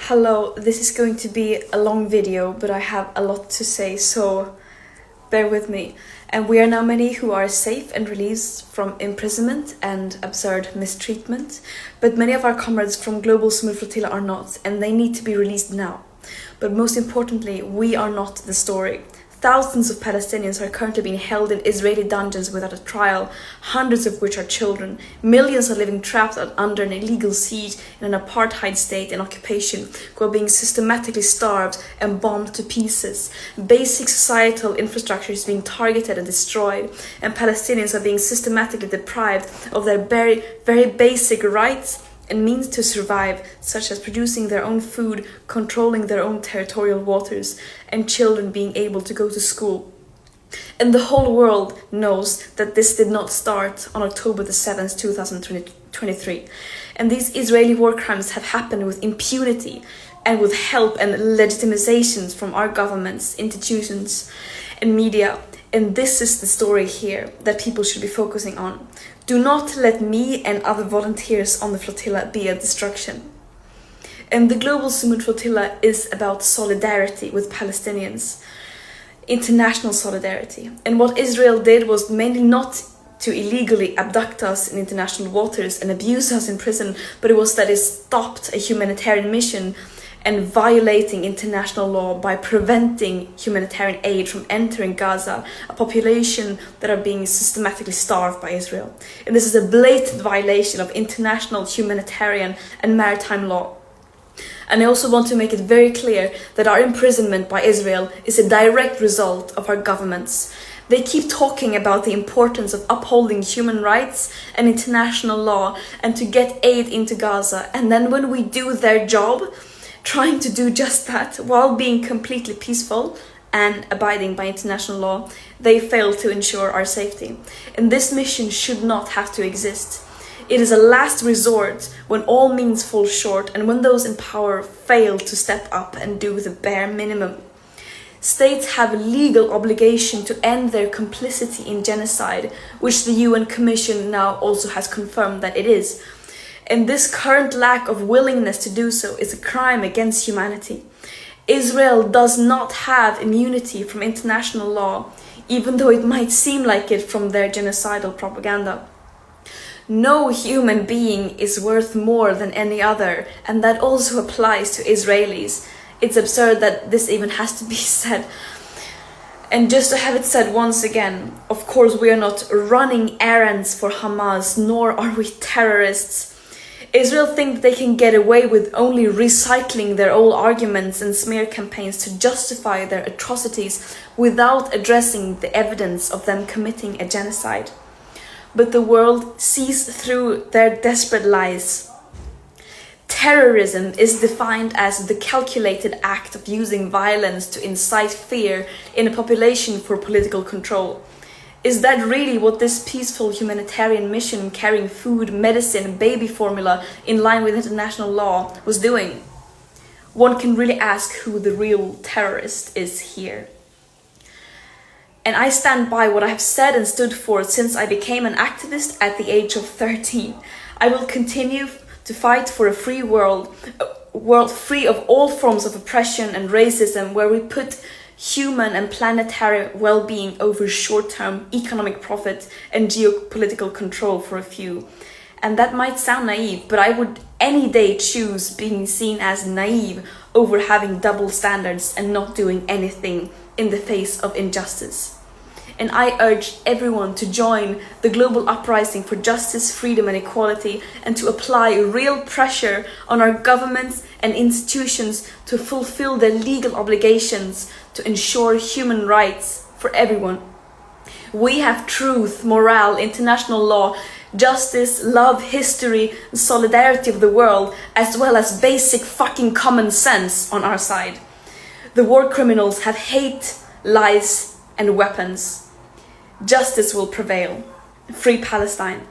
Hello, this is going to be a long video, but I have a lot to say, so bear with me. And we are now many who are safe and released from imprisonment and absurd mistreatment, but many of our comrades from Global Sumud Flotilla are not, and they need to be released now. But most importantly, we are not the story. Thousands of Palestinians are currently being held in Israeli dungeons without a trial, hundreds of which are children. Millions are living trapped under an illegal siege in an apartheid state and occupation, who are being systematically starved and bombed to pieces. Basic societal infrastructure is being targeted and destroyed, and Palestinians are being systematically deprived of their very basic rights and means to survive, such as producing their own food, controlling their own territorial waters, and children being able to go to school. And the whole world knows that this did not start on October the 7th, 2023. And these Israeli war crimes have happened with impunity and with help and legitimizations from our governments, institutions, and media. And this is the story here that people should be focusing on. Do not let me and other volunteers on the flotilla be a distraction. And the Global Sumud Flotilla is about solidarity with Palestinians, international solidarity. And what Israel did was mainly not to illegally abduct us in international waters and abuse us in prison, but it was that it stopped a humanitarian mission and violating international law by preventing humanitarian aid from entering Gaza, a population that are being systematically starved by Israel. And this is a blatant violation of international humanitarian and maritime law. And I also want to make it very clear that our imprisonment by Israel is a direct result of our governments. They keep talking about the importance of upholding human rights and international law and to get aid into Gaza. And then when we do their job, trying to do just that while being completely peaceful and abiding by international law, they fail to ensure our safety. And this mission should not have to exist. It is a last resort when all means fall short and when those in power fail to step up and do the bare minimum. States have a legal obligation to end their complicity in genocide, which the UN Commission now also has confirmed that it is. And this current lack of willingness to do so is a crime against humanity. Israel does not have immunity from international law, even though it might seem like it from their genocidal propaganda. No human being is worth more than any other, and that also applies to Israelis. It's absurd that this even has to be said. And just to have it said once again, of course we are not running errands for Hamas, nor are we terrorists. Israel think they can get away with only recycling their old arguments and smear campaigns to justify their atrocities without addressing the evidence of them committing a genocide. But the world sees through their desperate lies. Terrorism is defined as the calculated act of using violence to incite fear in a population for political control. Is that really what this peaceful humanitarian mission carrying food, medicine, and baby formula in line with international law was doing? One can really ask who the real terrorist is here. And I stand by what I have said and stood for since I became an activist at the age of 13. I will continue to fight for a free world, a world free of all forms of oppression and racism, where we put human and planetary well-being over short-term economic profit and geopolitical control for a few. And that might sound naive, but I would any day choose being seen as naive over having double standards and not doing anything in the face of injustice. And I urge everyone to join the global uprising for justice, freedom and equality, and to apply real pressure on our governments and institutions to fulfill their legal obligations to ensure human rights for everyone. We have truth, morale, international law, justice, love, history, and solidarity of the world, as well as basic fucking common sense on our side. The war criminals have hate, lies, and weapons. Justice will prevail. Free Palestine.